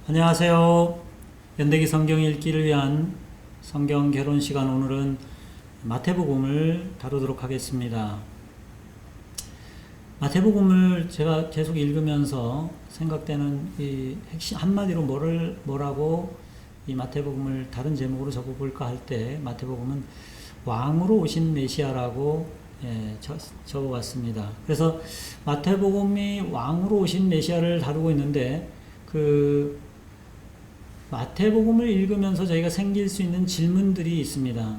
안녕하세요. 연대기 성경 읽기를 위한 성경 개론 시간, 오늘은 마태복음을 다루도록 하겠습니다. 마태복음을 제가 계속 읽으면서 생각되는 이 핵심 한마디로 뭐라고 이 마태복음을 다른 제목으로 적어볼까 할 때, 마태복음은 왕으로 오신 메시아라고 적어봤습니다. 그래서 마태복음이 왕으로 오신 메시아를 다루고 있는데, 마태복음을 읽으면서 저희가 생길 수 있는 질문들이 있습니다.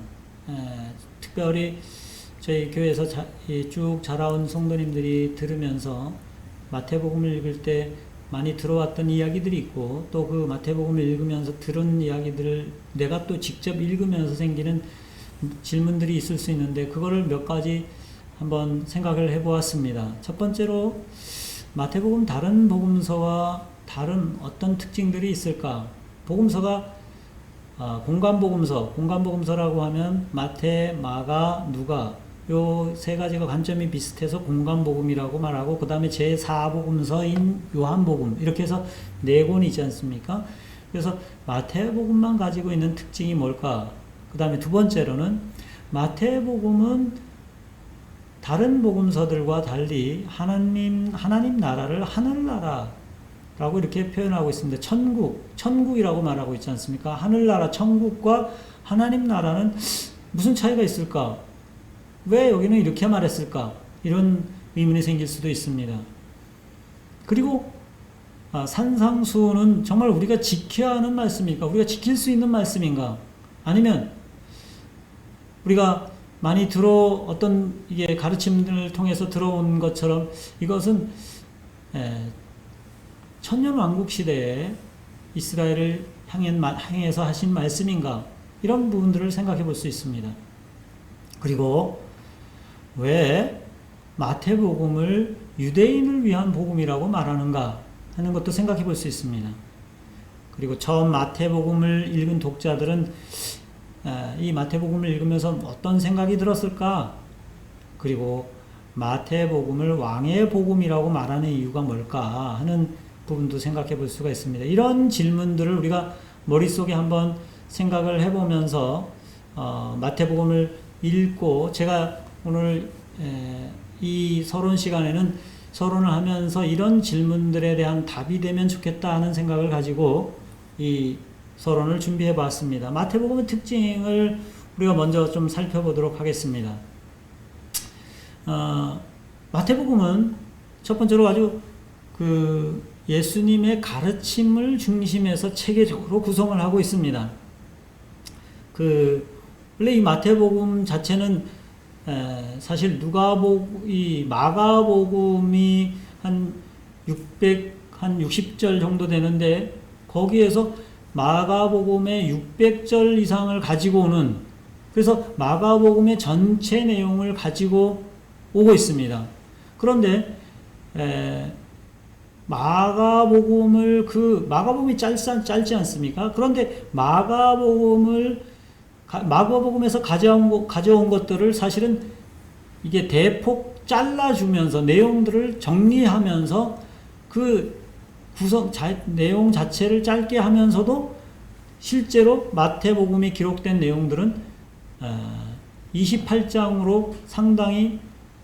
특별히 저희 교회에서 쭉 자라온 성도님들이 들으면서 마태복음을 읽을 때 많이 들어왔던 이야기들이 있고, 또 그 마태복음을 읽으면서 들은 이야기들을 내가 또 직접 읽으면서 생기는 질문들이 있을 수 있는데, 그거를 몇 가지 한번 생각을 해보았습니다. 첫 번째로, 마태복음 다른 복음서와 다른 어떤 특징들이 있을까? 복음서가 공간복음서라고 하면 마태, 마가, 누가, 요 세 가지가 관점이 비슷해서 공간복음이라고 말하고, 그 다음에 제4복음서인 요한복음, 이렇게 해서 네 권이 있지 않습니까? 그래서 마태복음만 가지고 있는 특징이 뭘까? 그 다음에 두 번째로는, 마태복음은 다른 복음서들과 달리 하나님 나라를 하늘나라 라고 이렇게 표현하고 있습니다. 천국이라고 말하고 있지 않습니까? 하늘나라, 천국과 하나님 나라는 무슨 차이가 있을까? 왜 여기는 이렇게 말했을까? 이런 의문이 생길 수도 있습니다. 그리고 산상수훈은 정말 우리가 지켜야 하는 말씀입니까? 우리가 지킬 수 있는 말씀인가? 아니면 우리가 많이 어떤 이게 가르침들을 통해서 들어온 것처럼 이것은 천년왕국 시대에 이스라엘을 향해서 하신 말씀인가? 이런 부분들을 생각해 볼 수 있습니다. 그리고 왜 마태복음을 유대인을 위한 복음이라고 말하는가 하는 것도 생각해 볼 수 있습니다. 그리고 처음 마태복음을 읽은 독자들은 이 마태복음을 읽으면서 어떤 생각이 들었을까? 그리고 마태복음을 왕의 복음이라고 말하는 이유가 뭘까 하는 부분도 생각해 볼 수가 있습니다. 이런 질문들을 우리가 머릿속에 한번 생각을 해보면서 마태복음을 읽고, 제가 오늘 이 서론 시간에는 서론을 하면서 이런 질문들에 대한 답이 되면 좋겠다 하는 생각을 가지고 이 서론을 준비해 봤습니다. 마태복음의 특징을 우리가 먼저 좀 살펴보도록 하겠습니다. 마태복음은 첫 번째로 아주 예수님의 가르침을 중심해서 체계적으로 구성을 하고 있습니다. 원래 이 마태복음 자체는 사실 마가복음이 한 60절 정도 되는데, 거기에서 마가복음의 600절 이상을 가지고 오는, 그래서 마가복음의 전체 내용을 가지고 오고 있습니다. 그런데 마가복음이 짧지 않습니까? 그런데 마가복음에서 가져온 것들을 사실은 이게 대폭 잘라주면서 내용들을 정리하면서 내용 자체를 짧게 하면서도 실제로 마태복음이 기록된 내용들은 28장으로 상당히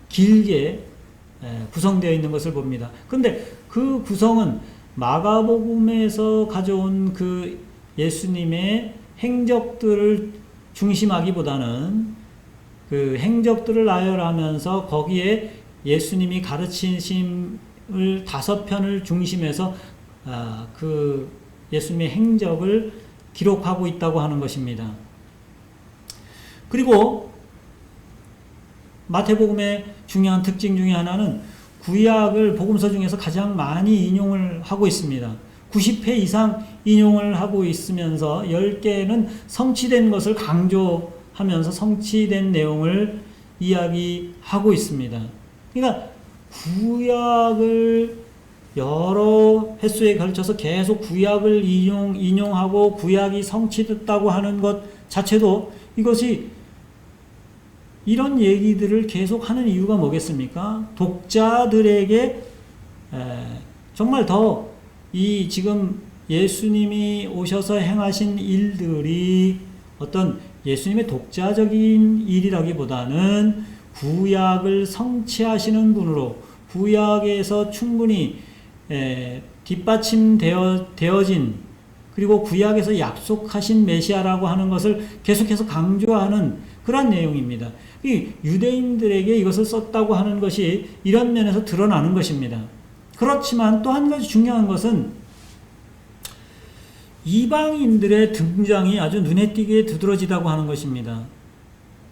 길게 구성되어 있는 것을 봅니다. 그런데 그 구성은 마가복음에서 가져온 예수님의 행적들을 중심하기보다는 그 행적들을 나열하면서 거기에 예수님이 가르치심을 5편을 중심해서 예수님의 행적을 기록하고 있다고 하는 것입니다. 그리고 마태복음의 중요한 특징 중에 하나는 구약을 복음서 중에서 가장 많이 인용을 하고 있습니다. 90회 이상 인용을 하고 있으면서 10개는 성취된 것을 강조하면서 성취된 내용을 이야기하고 있습니다. 그러니까 구약을 여러 횟수에 걸쳐서 계속 구약을 인용하고 구약이 성취됐다고 하는 것 자체도, 이것이 이런 얘기들을 계속 하는 이유가 뭐겠습니까? 독자들에게 정말 더 지금 예수님이 오셔서 행하신 일들이 어떤 예수님의 독자적인 일이라기보다는 구약을 성취하시는 분으로 구약에서 충분히 뒷받침되어진 그리고 구약에서 약속하신 메시아라고 하는 것을 계속해서 강조하는 그런 내용입니다. 이 유대인들에게 이것을 썼다고 하는 것이 이런 면에서 드러나는 것입니다. 그렇지만 또 한 가지 중요한 것은 이방인들의 등장이 아주 눈에 띄게 두드러지다고 하는 것입니다.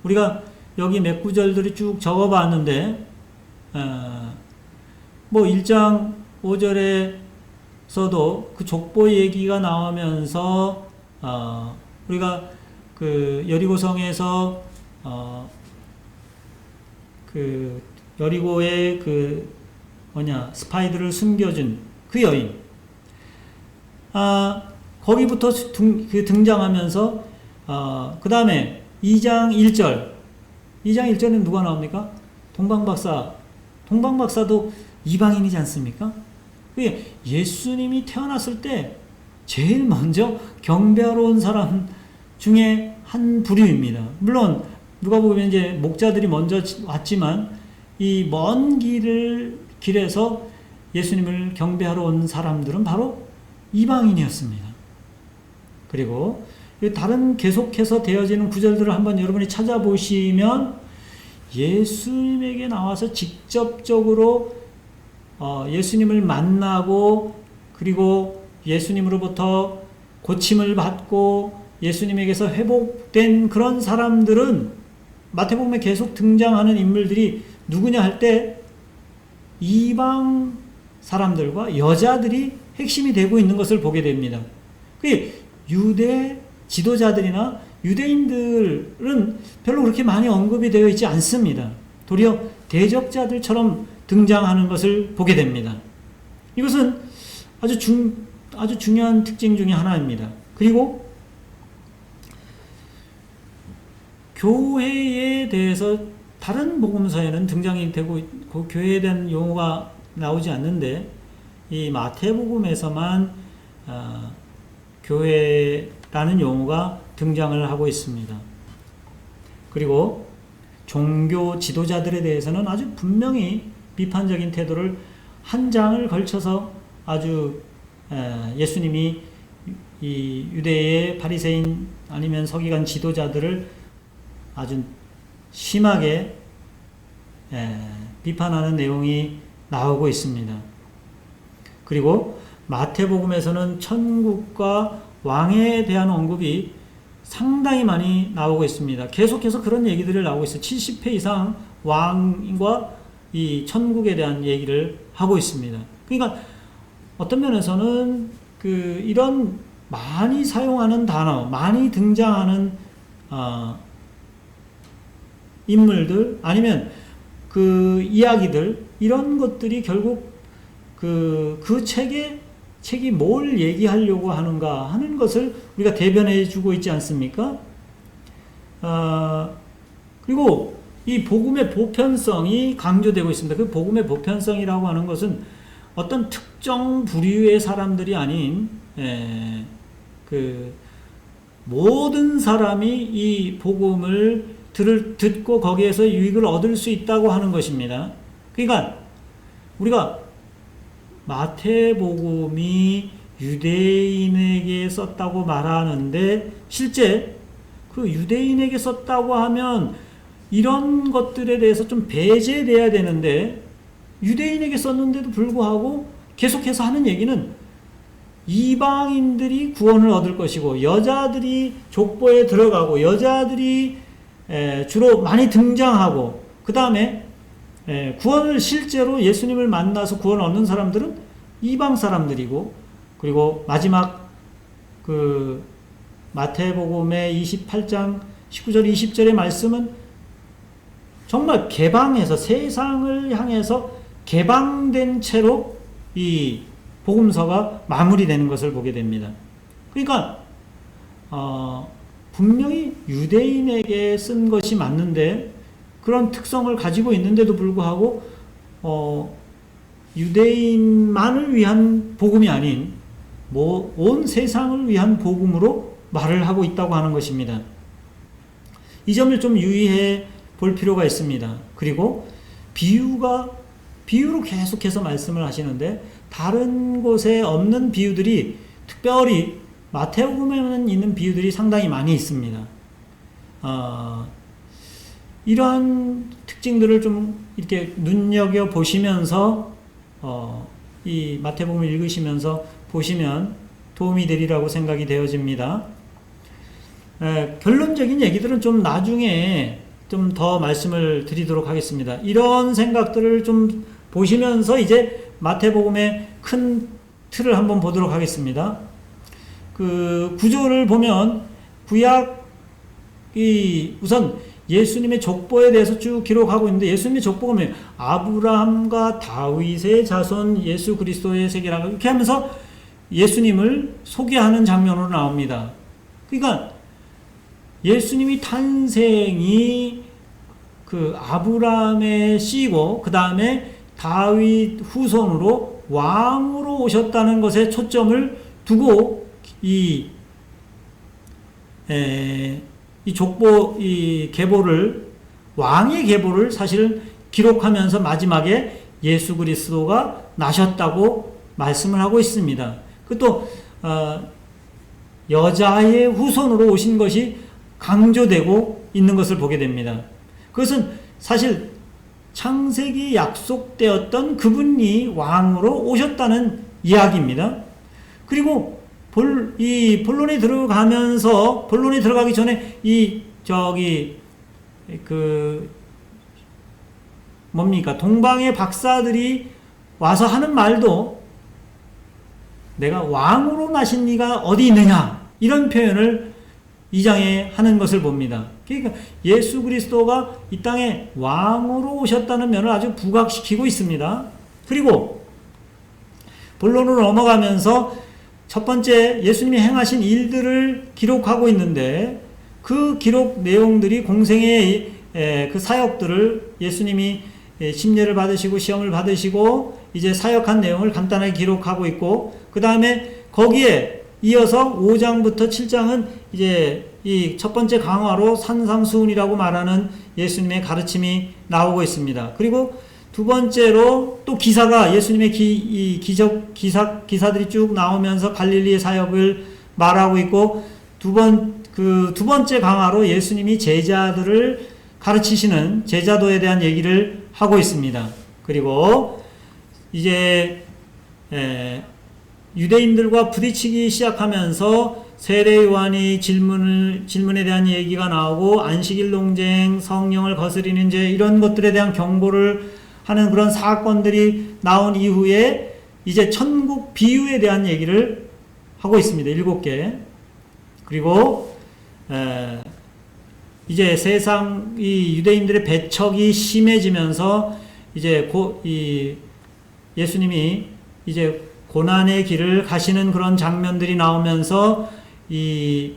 우리가 여기 몇 구절들이 쭉 적어봤는데 뭐 1장 5절에서도 그 족보 얘기가 나오면서 우리가 그 여리고성에서 그 여리고의 그 스파이들을 숨겨준 그 여인 거기부터 등장하면서 그 다음에 2장 1절은 누가 나옵니까? 동방박사도 이방인이지 않습니까? 예수님이 태어났을 때 제일 먼저 경배하러 온 사람 중에 한 부류입니다. 물론 누가복음에 이제 목자들이 먼저 왔지만 이 먼 길에서 예수님을 경배하러 온 사람들은 바로 이방인이었습니다. 그리고 다른 계속해서 되어지는 구절들을 한번 여러분이 찾아보시면 예수님에게 나와서 직접적으로 예수님을 만나고 그리고 예수님으로부터 고침을 받고 예수님에게서 회복된 그런 사람들은 마태복음에 계속 등장하는 인물들이 누구냐 할 때 이방 사람들과 여자들이 핵심이 되고 있는 것을 보게 됩니다. 유대 지도자들이나 유대인들은 별로 그렇게 많이 언급이 되어 있지 않습니다. 도리어 대적자들처럼 등장하는 것을 보게 됩니다. 이것은 아주 중요한 특징 중에 하나입니다. 그리고 교회에 대해서 다른 복음서에는 등장이 되고 그 교회에 대한 용어가 나오지 않는데 이 마태복음에서만 교회라는 용어가 등장을 하고 있습니다. 그리고 종교 지도자들에 대해서는 아주 분명히 비판적인 태도를 한 장을 걸쳐서 아주 예수님이 이 유대의 바리새인 아니면 서기관 지도자들을 아주 심하게 비판하는 내용이 나오고 있습니다. 그리고 마태복음에서는 천국과 왕에 대한 언급이 상당히 많이 나오고 있습니다. 계속해서 그런 얘기들이 나오고 있어요. 70회 이상 왕과 이 천국에 대한 얘기를 하고 있습니다. 그러니까 어떤 면에서는 이런 많이 사용하는 단어, 많이 등장하는 인물들 아니면 그 이야기들 이런 것들이 결국 그 책이 뭘 얘기하려고 하는가 하는 것을 우리가 대변해 주고 있지 않습니까? 그리고 이 복음의 보편성이 강조되고 있습니다. 그 복음의 보편성이라고 하는 것은 어떤 특정 부류의 사람들이 아닌 모든 사람이 이 복음을 듣고 거기에서 유익을 얻을 수 있다고 하는 것입니다. 그러니까 우리가 마태복음이 유대인에게 썼다고 말하는데 실제 그 유대인에게 썼다고 하면 이런 것들에 대해서 좀 배제돼야 되는데 유대인에게 썼는데도 불구하고 계속해서 하는 얘기는 이방인들이 구원을 얻을 것이고 여자들이 족보에 들어가고 여자들이 주로 많이 등장하고 그 다음에 구원을 실제로 예수님을 만나서 구원을 얻는 사람들은 이방 사람들이고 그리고 마지막 그 마태복음의 28장 19절 20절의 말씀은 정말 개방해서 세상을 향해서 개방된 채로 이 복음서가 마무리되는 것을 보게 됩니다. 그러니까 분명히 유대인에게 쓴 것이 맞는데 그런 특성을 가지고 있는데도 불구하고 유대인만을 위한 복음이 아닌 온 세상을 위한 복음으로 말을 하고 있다고 하는 것입니다. 이 점을 좀 유의해 볼 필요가 있습니다. 그리고 비유로 계속해서 말씀을 하시는데 다른 곳에 없는 비유들이 특별히 마태복음에는 있는 비유들이 상당히 많이 있습니다. 이러한 특징들을 좀 이렇게 눈여겨 보시면서 이 마태복음을 읽으시면서 보시면 도움이 되리라고 생각이 되어집니다. 결론적인 얘기들은 좀 나중에 좀 더 말씀을 드리도록 하겠습니다. 이런 생각들을 좀 보시면서 이제 마태복음의 큰 틀을 한번 보도록 하겠습니다. 그 구조를 보면 구약이 우선 예수님의 족보에 대해서 쭉 기록하고 있는데 예수님의 족보가 뭐예요? 아브라함과 다윗의 자손 예수 그리스도의 세계라고 이렇게 하면서 예수님을 소개하는 장면으로 나옵니다. 그러니까 예수님이 탄생이 그 아브라함의 씨고 그 다음에 다윗 후손으로 왕으로 오셨다는 것에 초점을 두고 이 족보, 이 계보를, 왕의 계보를 사실 기록하면서 마지막에 예수 그리스도가 나셨다고 말씀을 하고 있습니다. 또, 여자의 후손으로 오신 것이 강조되고 있는 것을 보게 됩니다. 그것은 사실 창세기 약속되었던 그분이 왕으로 오셨다는 이야기입니다. 그리고 본론에 들어가기 전에 동방의 박사들이 와서 하는 말도 내가 왕으로 나신 이가 어디 있느냐 이런 표현을 2장에 하는 것을 봅니다. 그러니까 예수 그리스도가 이 땅에 왕으로 오셨다는 면을 아주 부각시키고 있습니다. 그리고 본론으로 넘어가면서 첫 번째 예수님이 행하신 일들을 기록하고 있는데 그 기록 내용들이 공생의 그 사역들을 예수님이 심려를 받으시고 시험을 받으시고 이제 사역한 내용을 간단하게 기록하고 있고 그 다음에 거기에 이어서 5장부터 7장은 이제 이 첫 번째 강화로 산상수훈이라고 말하는 예수님의 가르침이 나오고 있습니다. 그리고 두 번째로 또 기사가 예수님의 기사들이 쭉 나오면서 갈릴리의 사역을 말하고 있고 두 번째 강화로 예수님이 제자들을 가르치시는 제자도에 대한 얘기를 하고 있습니다. 그리고 이제 유대인들과 부딪히기 시작하면서 세례 요한이 질문에 대한 얘기가 나오고 안식일 논쟁, 성령을 거스리는 죄 이런 것들에 대한 경고를 하는 그런 사건들이 나온 이후에 이제 천국 비유에 대한 얘기를 하고 있습니다. 7개. 그리고 이제 세상 이 유대인들의 배척이 심해지면서 이제 예수님이 이제 고난의 길을 가시는 그런 장면들이 나오면서 이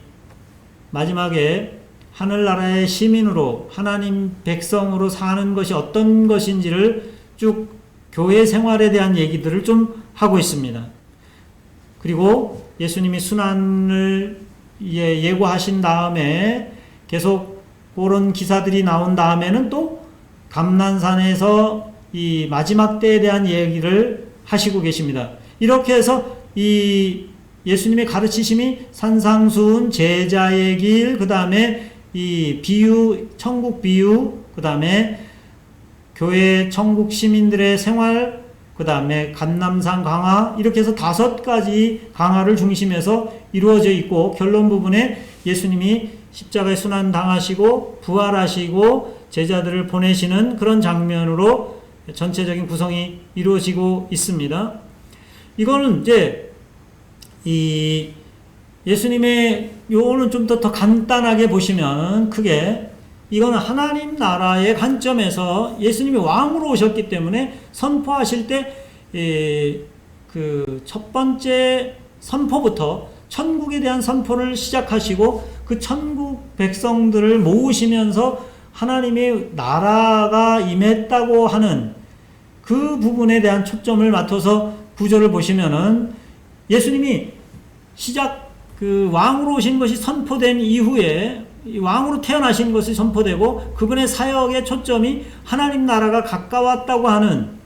마지막에 하늘나라의 시민으로 하나님 백성으로 사는 것이 어떤 것인지를 쭉 교회 생활에 대한 얘기들을 좀 하고 있습니다. 그리고 예수님이 순환을 예고하신 다음에 계속 그런 기사들이 나온 다음에는 또 감난산에서 이 마지막 때에 대한 얘기를 하시고 계십니다. 이렇게 해서 이 예수님의 가르치심이 산상수훈, 제자의 길, 그 다음에 이 비유, 천국 비유, 그 다음에 교회 천국 시민들의 생활, 그 다음에 감난산 강화, 이렇게 해서 5가지 강화를 중심해서 이루어져 있고 결론 부분에 예수님이 십자가에 순환 당하시고 부활하시고 제자들을 보내시는 그런 장면으로 전체적인 구성이 이루어지고 있습니다. 이거는 이제 이 예수님의 요거는 좀 더 간단하게 보시면 크게 이거는 하나님 나라의 관점에서 예수님이 왕으로 오셨기 때문에 선포하실 때 그 첫 번째 선포부터 천국에 대한 선포를 시작하시고 그 천국 백성들을 모으시면서 하나님의 나라가 임했다고 하는 그 부분에 대한 초점을 맞춰서 구조를 보시면은 예수님이 그 왕으로 오신 것이 선포된 이후에 이 왕으로 태어나신 것이 선포되고 그분의 사역의 초점이 하나님 나라가 가까웠다고 하는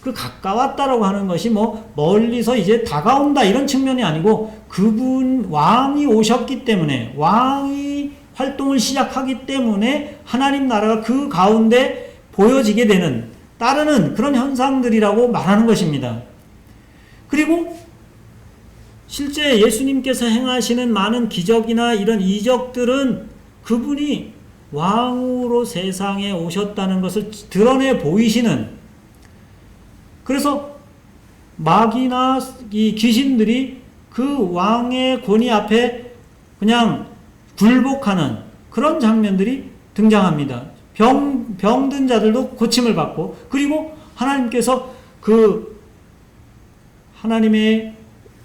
그 가까웠다라고 하는 것이 뭐 멀리서 이제 다가온다 이런 측면이 아니고 그분 왕이 오셨기 때문에 왕이 활동을 시작하기 때문에 하나님 나라가 그 가운데 보여지게 되는 따르는 그런 현상들이라고 말하는 것입니다. 그리고 실제 예수님께서 행하시는 많은 기적이나 이런 이적들은 그분이 왕으로 세상에 오셨다는 것을 드러내 보이시는, 그래서 마귀나 이 귀신들이 그 왕의 권위 앞에 그냥 굴복하는 그런 장면들이 등장합니다. 병든 자들도 고침을 받고, 그리고 하나님께서 그 하나님의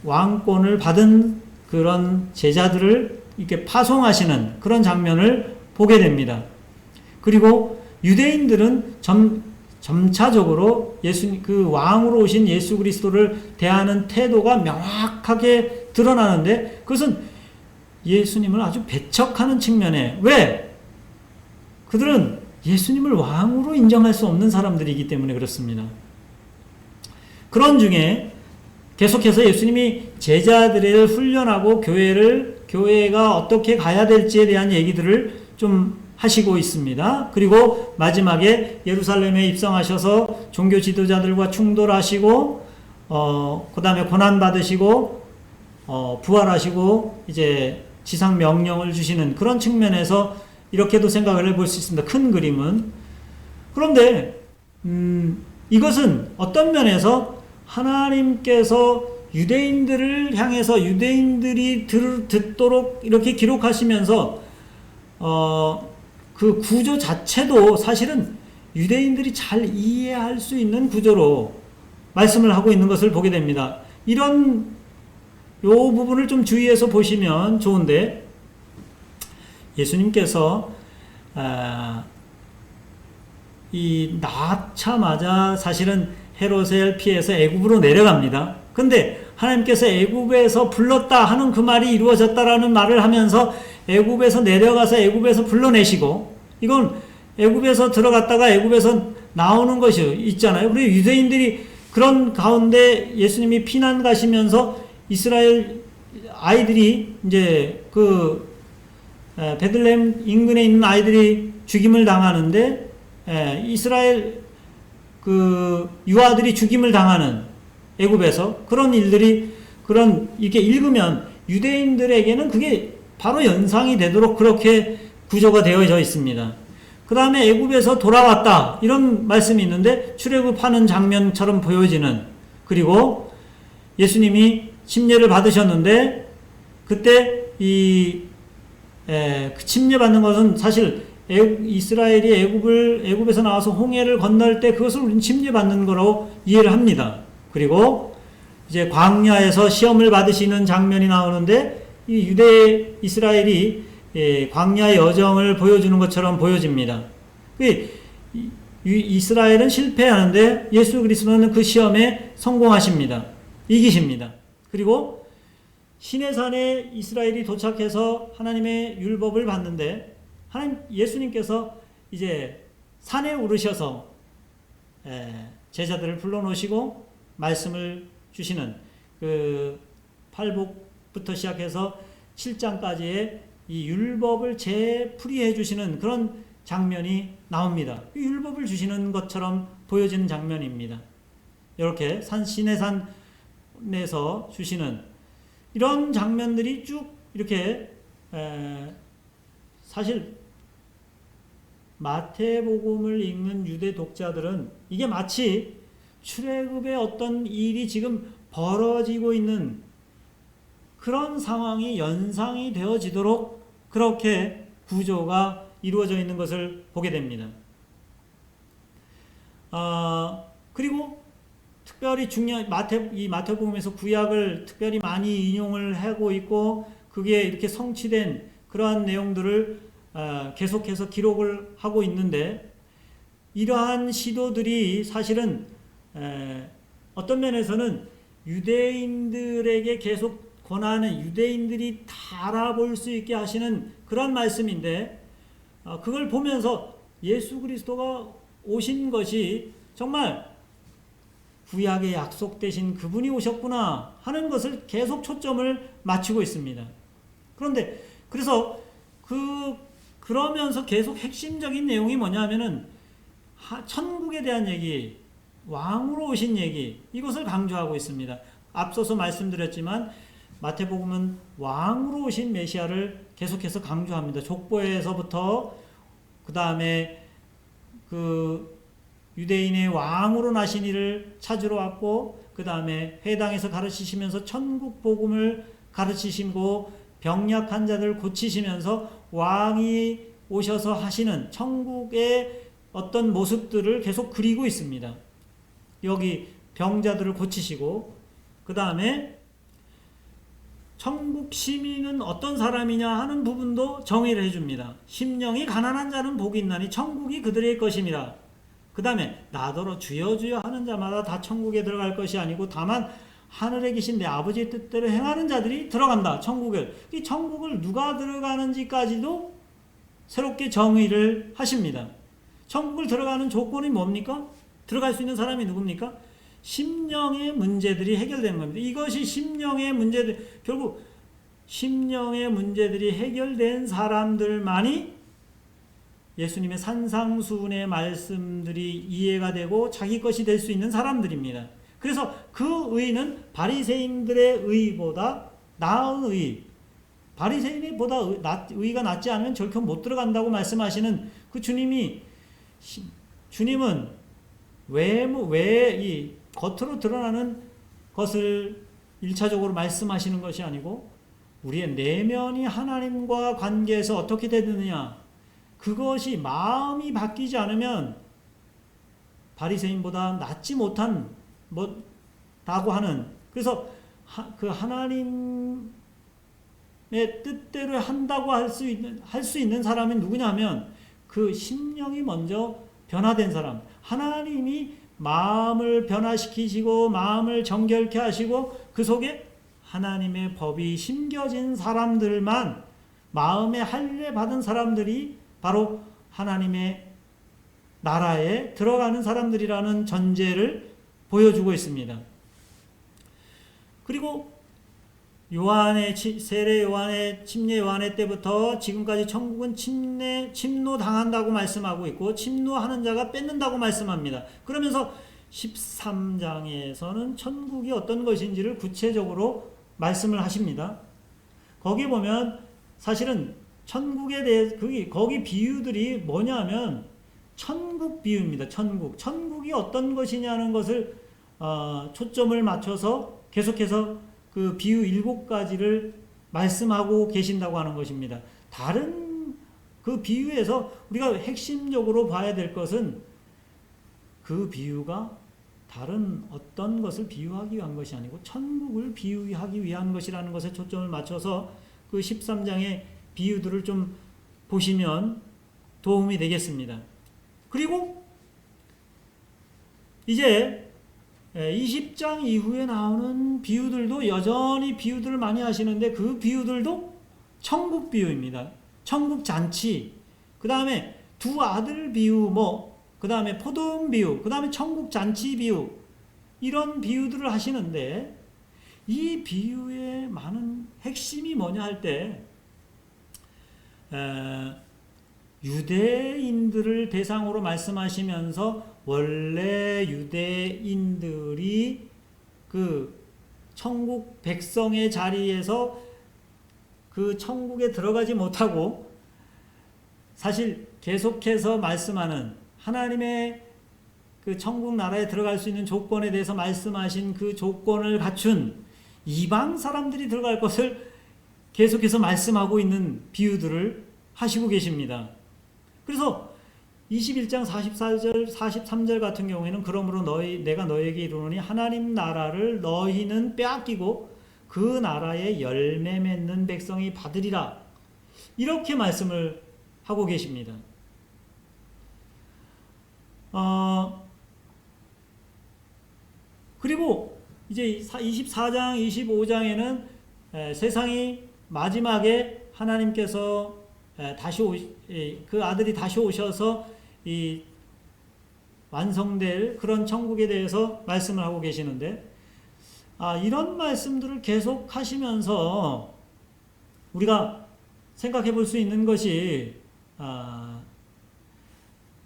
왕권을 받은 그런 제자들을 이렇게 파송하시는 그런 장면을 보게 됩니다. 그리고 유대인들은 점차적으로 그 왕으로 오신 예수 그리스도를 대하는 태도가 명확하게 드러나는데, 그것은 예수님을 아주 배척하는 측면에, 왜? 그들은 예수님을 왕으로 인정할 수 없는 사람들이기 때문에 그렇습니다. 그런 중에 계속해서 예수님이 제자들을 훈련하고 교회가 어떻게 가야 될지에 대한 얘기들을 좀 하시고 있습니다. 그리고 마지막에 예루살렘에 입성하셔서 종교 지도자들과 충돌하시고, 그 다음에 고난받으시고, 부활하시고, 이제 지상 명령을 주시는 그런 측면에서 이렇게도 생각을 해볼 수 있습니다. 큰 그림은. 그런데, 이것은 어떤 면에서 하나님께서 유대인들을 향해서 유대인들이 듣도록 이렇게 기록하시면서 그 구조 자체도 사실은 유대인들이 잘 이해할 수 있는 구조로 말씀을 하고 있는 것을 보게 됩니다. 요 부분을 좀 주의해서 보시면 좋은데, 예수님께서 낳자마자 사실은 헤롯을 피해서 애굽으로 내려갑니다. 근데 하나님께서 애굽에서 불렀다 하는 그 말이 이루어졌다라는 말을 하면서 애굽에서 내려가서 애굽에서 불러내시고, 이건 애굽에서 들어갔다가 애굽에서 나오는 것이 있잖아요. 그리고 유대인들이 그런 가운데 예수님이 피난 가시면서 이스라엘 아이들이 이제 베들레헴 인근에 있는 아이들이 죽임을 당하는데, 이스라엘 유아들이 죽임을 당하는 애굽에서 그런 일들이, 이렇게 읽으면 유대인들에게는 그게 바로 연상이 되도록 그렇게 구조가 되어져 있습니다. 그 다음에 애굽에서 돌아왔다 이런 말씀이 있는데 출애굽하는 장면처럼 보여지는, 그리고 예수님이 침례를 받으셨는데 그때 그 침례 받는 것은 사실 이스라엘이 애굽에서 나와서 홍해를 건널 때 그것을 우리는 침례 받는 거라고 이해를 합니다. 그리고 이제 광야에서 시험을 받으시는 장면이 나오는데 이 이스라엘이 광야의 여정을 보여주는 것처럼 보여집니다. 이스라엘은 실패하는데 예수 그리스도는 그 시험에 성공하십니다. 이기십니다. 그리고 시내산에 이스라엘이 도착해서 하나님의 율법을 받는데 예수님께서 이제 산에 오르셔서 제자들을 불러놓으시고 말씀을 주시는 그 팔복부터 시작해서 7장까지의 이 율법을 재풀이해 주시는 그런 장면이 나옵니다. 율법을 주시는 것처럼 보여지는 장면입니다. 이렇게 시내산에서 주시는 이런 장면들이 쭉 이렇게 사실 마태복음을 읽는 유대 독자들은 이게 마치 출애굽의 어떤 일이 지금 벌어지고 있는 그런 상황이 연상이 되어지도록 그렇게 구조가 이루어져 있는 것을 보게 됩니다. 그리고 특별히 중요한 마태복음에서 구약을 특별히 많이 인용을 하고 있고 그게 이렇게 성취된 그러한 내용들을 계속해서 기록을 하고 있는데, 이러한 시도들이 사실은 어떤 면에서는 유대인들에게 계속 권하는 유대인들이 다 알아볼 수 있게 하시는 그런 말씀인데, 그걸 보면서 예수 그리스도가 오신 것이 정말 구약에 약속되신 그분이 오셨구나 하는 것을 계속 초점을 맞추고 있습니다. 그런데 그래서 그러면서 계속 핵심적인 내용이 뭐냐면은 천국에 대한 얘기, 왕으로 오신 얘기, 이것을 강조하고 있습니다. 앞서서 말씀드렸지만 마태복음은 왕으로 오신 메시아를 계속해서 강조합니다. 족보에서부터 그 다음에 유대인의 왕으로 나신 이를 찾으러 왔고, 그 다음에 회당에서 가르치시면서 천국 복음을 가르치시고 병약한 자들 고치시면서 왕이 오셔서 하시는 천국의 어떤 모습들을 계속 그리고 있습니다. 여기 병자들을 고치시고, 그 다음에 천국 시민은 어떤 사람이냐 하는 부분도 정의를 해줍니다. 심령이 가난한 자는 복이 있나니 천국이 그들의 것임이라. 그 다음에 나더러 주여 주여 하는 자마다 다 천국에 들어갈 것이 아니고 다만 하늘에 계신 내 아버지의 뜻대로 행하는 자들이 들어간다. 천국을. 이 천국을 누가 들어가는지까지도 새롭게 정의를 하십니다. 천국을 들어가는 조건이 뭡니까? 들어갈 수 있는 사람이 누굽니까? 심령의 문제들이 해결되는 겁니다. 이것이 심령의 문제들, 결국 심령의 문제들이 해결된 사람들만이 예수님의 산상수훈의 말씀들이 이해가 되고 자기 것이 될 수 있는 사람들입니다. 그래서 그 의는 바리새인들의 의보다 나은 의, 바리새인의 보다 의가 낫지 않으면 절대 못 들어간다고 말씀하시는 그 주님은 이 겉으로 드러나는 것을 1차적으로 말씀하시는 것이 아니고 우리의 내면이 하나님과 관계에서 어떻게 되느냐, 그것이 마음이 바뀌지 않으면 바리새인보다 낫지 못한 다고 하는, 그래서 그 하나님의 뜻대로 한다고 할 수 있는 사람이 누구냐면 그 심령이 먼저 변화된 사람, 하나님이 마음을 변화시키시고 마음을 정결케 하시고 그 속에 하나님의 법이 심겨진 사람들만, 마음에 할례 받은 사람들이 바로 하나님의 나라에 들어가는 사람들이라는 전제를 보여주고 있습니다. 그리고 세례 요한의 침례 요한의 때부터 지금까지 천국은 침노당한다고 말씀하고 있고 침노하는 자가 뺏는다고 말씀합니다. 그러면서 13장에서는 천국이 어떤 것인지를 구체적으로 말씀을 하십니다. 거기 보면 사실은 천국에 대해 거기 비유들이 뭐냐면 천국 비유입니다. 천국이 어떤 것이냐는 것을 초점을 맞춰서 계속해서 그 비유 7가지를 말씀하고 계신다고 하는 것입니다. 다른 그 비유에서 우리가 핵심적으로 봐야 될 것은 그 비유가 다른 어떤 것을 비유하기 위한 것이 아니고 천국을 비유하기 위한 것이라는 것에 초점을 맞춰서 그 13장의 비유들을 좀 보시면 도움이 되겠습니다. 그리고 이제 20장 이후에 나오는 비유들도 여전히 비유들을 많이 하시는데 그 비유들도 천국 비유입니다. 천국 잔치, 그 다음에 두 아들 비유, 그 다음에 포도원 비유, 그 다음에 천국 잔치 비유, 이런 비유들을 하시는데 이 비유의 많은 핵심이 뭐냐 할 때 유대인들을 대상으로 말씀하시면서 원래 유대인들이 그 천국 백성의 자리에서 그 천국에 들어가지 못하고 사실 계속해서 말씀하는 하나님의 그 천국 나라에 들어갈 수 있는 조건에 대해서 말씀하신 그 조건을 갖춘 이방 사람들이 들어갈 것을 계속해서 말씀하고 있는 비유들을 하시고 계십니다. 그래서 21장 44절 43절 같은 경우에는 그러므로 내가 너에게 이르노니 하나님 나라를 너희는 빼앗기고 그 나라에 열매 맺는 백성이 받으리라, 이렇게 말씀을 하고 계십니다. 그리고 이제 24장 25장에는 세상이 마지막에 하나님께서 그 아들이 다시 오셔서 이 완성될 그런 천국에 대해서 말씀을 하고 계시는데, 이런 말씀들을 계속 하시면서 우리가 생각해 볼 수 있는 것이,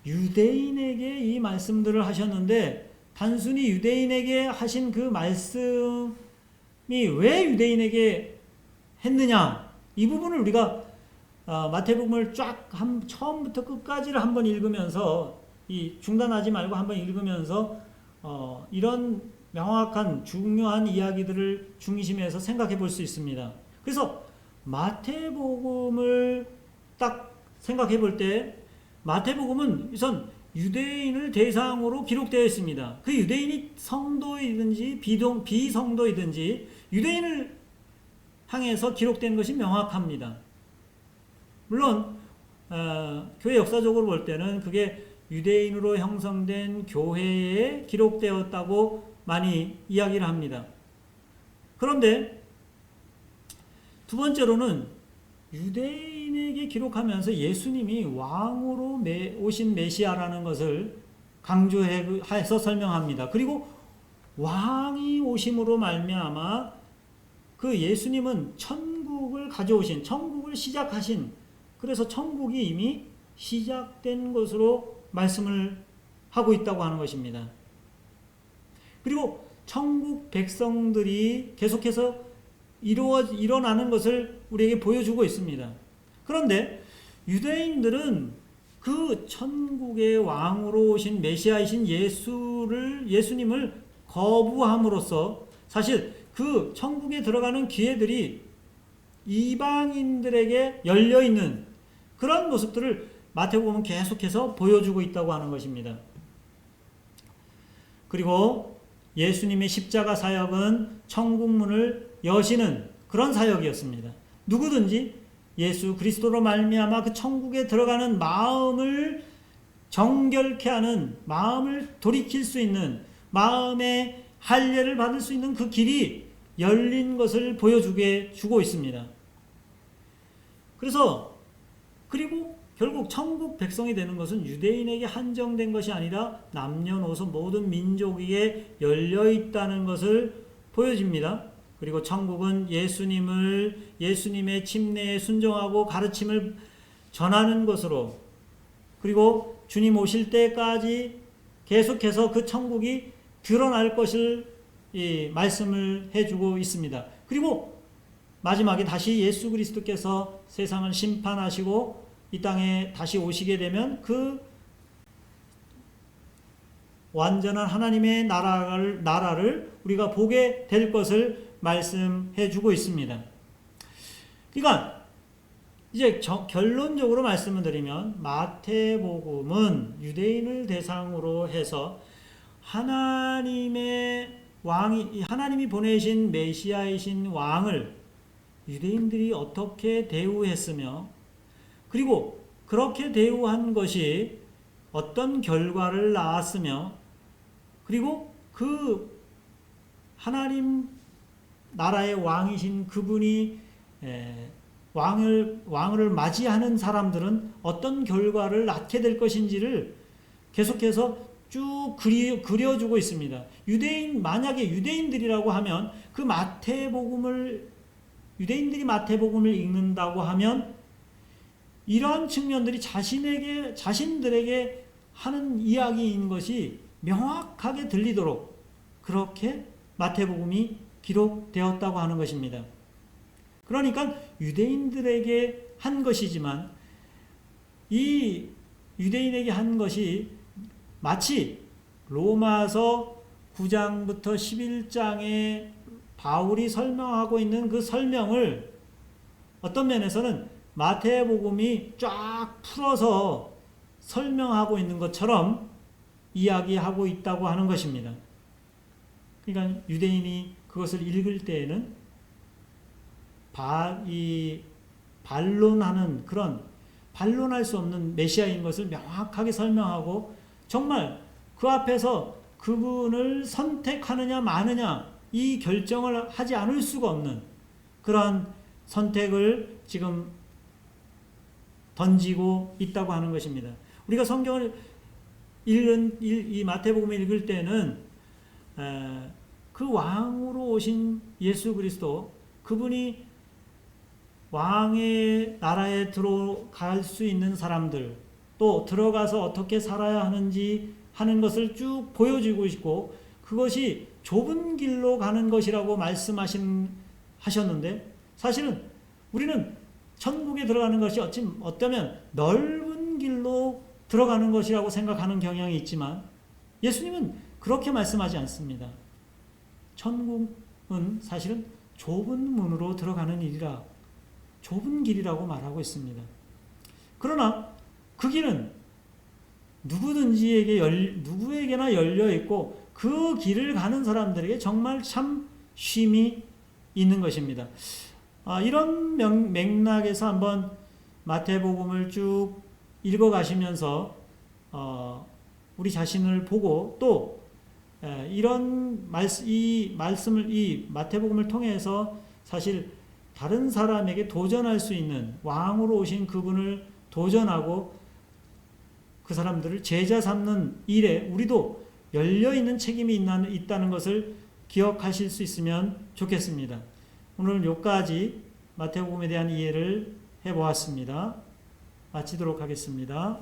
유대인에게 이 말씀들을 하셨는데, 단순히 유대인에게 하신 그 말씀이 왜 유대인에게 했느냐, 이 부분을 우리가 마태복음을 쫙 처음부터 끝까지를 한번 읽으면서, 중단하지 말고 한번 읽으면서 이런 명확한 중요한 이야기들을 중심에서 생각해 볼 수 있습니다. 그래서 마태복음을 딱 생각해 볼 때, 마태복음은 우선 유대인을 대상으로 기록되어 있습니다. 그 유대인이 성도이든지 비성도이든지 유대인을 향해서 기록된 것이 명확합니다. 물론 교회 역사적으로 볼 때는 그게 유대인으로 형성된 교회에 기록되었다고 많이 이야기를 합니다. 그런데 두 번째로는 유대인에게 기록하면서 예수님이 왕으로 오신 메시아라는 것을 강조해서 설명합니다. 그리고 왕이 오심으로 말미암아 그 예수님은 천국을 가져오신, 천국을 시작하신, 그래서 천국이 이미 시작된 것으로 말씀을 하고 있다고 하는 것입니다. 그리고 천국 백성들이 계속해서 일어나는 것을 우리에게 보여주고 있습니다. 그런데 유대인들은 그 천국의 왕으로 오신 메시아이신 예수님을 거부함으로써 사실 그 천국에 들어가는 기회들이 이방인들에게 열려있는 그런 모습들을 마태복음은 계속해서 보여주고 있다고 하는 것입니다. 그리고 예수님의 십자가 사역은 천국문을 여시는 그런 사역이었습니다. 누구든지 예수 그리스도로 말미암아 그 천국에 들어가는 마음을 정결케 하는, 마음을 돌이킬 수 있는, 마음의 할례를 받을 수 있는 그 길이 열린 것을 주고 있습니다. 그리고 결국 천국 백성이 되는 것은 유대인에게 한정된 것이 아니라 남녀노소 모든 민족에게 열려 있다는 것을 보여줍니다. 그리고 천국은 예수님의 침례에 순종하고 가르침을 전하는 것으로, 그리고 주님 오실 때까지 계속해서 그 천국이 드러날 것을 말씀을 해주고 있습니다. 그리고 마지막에 다시 예수 그리스도께서 세상을 심판하시고 이 땅에 다시 오시게 되면 그 완전한 하나님의 나라를 우리가 보게 될 것을 말씀해 주고 있습니다. 그러니까 이제 결론적으로 말씀을 드리면 마태복음은 유대인을 대상으로 해서 하나님이 보내신 메시아이신 왕을 유대인들이 어떻게 대우했으며, 그리고 그렇게 대우한 것이 어떤 결과를 낳았으며, 그리고 그 하나님 나라의 왕이신 그분이 왕을 맞이하는 사람들은 어떤 결과를 낳게 될 것인지를 계속해서 쭉 그려주고 있습니다. 만약에 유대인들이라고 하면 유대인들이 마태복음을 읽는다고 하면 이러한 측면들이 자신들에게 하는 이야기인 것이 명확하게 들리도록 그렇게 마태복음이 기록되었다고 하는 것입니다. 그러니까 유대인들에게 한 것이지만 이 유대인에게 한 것이 마치 로마서 9장부터 11장에 바울이 설명하고 있는 그 설명을 어떤 면에서는 마태복음이 쫙 풀어서 설명하고 있는 것처럼 이야기하고 있다고 하는 것입니다. 그러니까 유대인이 그것을 읽을 때에는 반론할 수 없는 메시아인 것을 명확하게 설명하고, 정말 그 앞에서 그분을 선택하느냐 마느냐 이 결정을 하지 않을 수가 없는 그러한 선택을 지금 던지고 있다고 하는 것입니다. 우리가 성경을 읽은 이 마태복음을 읽을 때는 그 왕으로 오신 예수 그리스도, 그분이 왕의 나라에 들어갈 수 있는 사람들, 또 들어가서 어떻게 살아야 하는지 하는 것을 쭉 보여주고 있고, 그것이 좁은 길로 가는 것이라고 하셨는데, 사실은 우리는 천국에 들어가는 것이 어쩌면 넓은 길로 들어가는 것이라고 생각하는 경향이 있지만, 예수님은 그렇게 말씀하지 않습니다. 천국은 사실은 좁은 문으로 들어가는 일이라, 좁은 길이라고 말하고 있습니다. 그러나 그 길은 누구에게나 열려 있고, 그 길을 가는 사람들에게 정말 참 쉼이 있는 것입니다. 이런 맥락에서 한번 마태복음을 쭉 읽어가시면서 우리 자신을 보고, 또 이 말씀을, 이 마태복음을 통해서 사실 다른 사람에게 도전할 수 있는, 왕으로 오신 그분을 도전하고 그 사람들을 제자 삼는 일에 우리도 열려있는 책임이 있다는 것을 기억하실 수 있으면 좋겠습니다. 오늘은 여기까지 마태복음에 대한 이해를 해보았습니다. 마치도록 하겠습니다.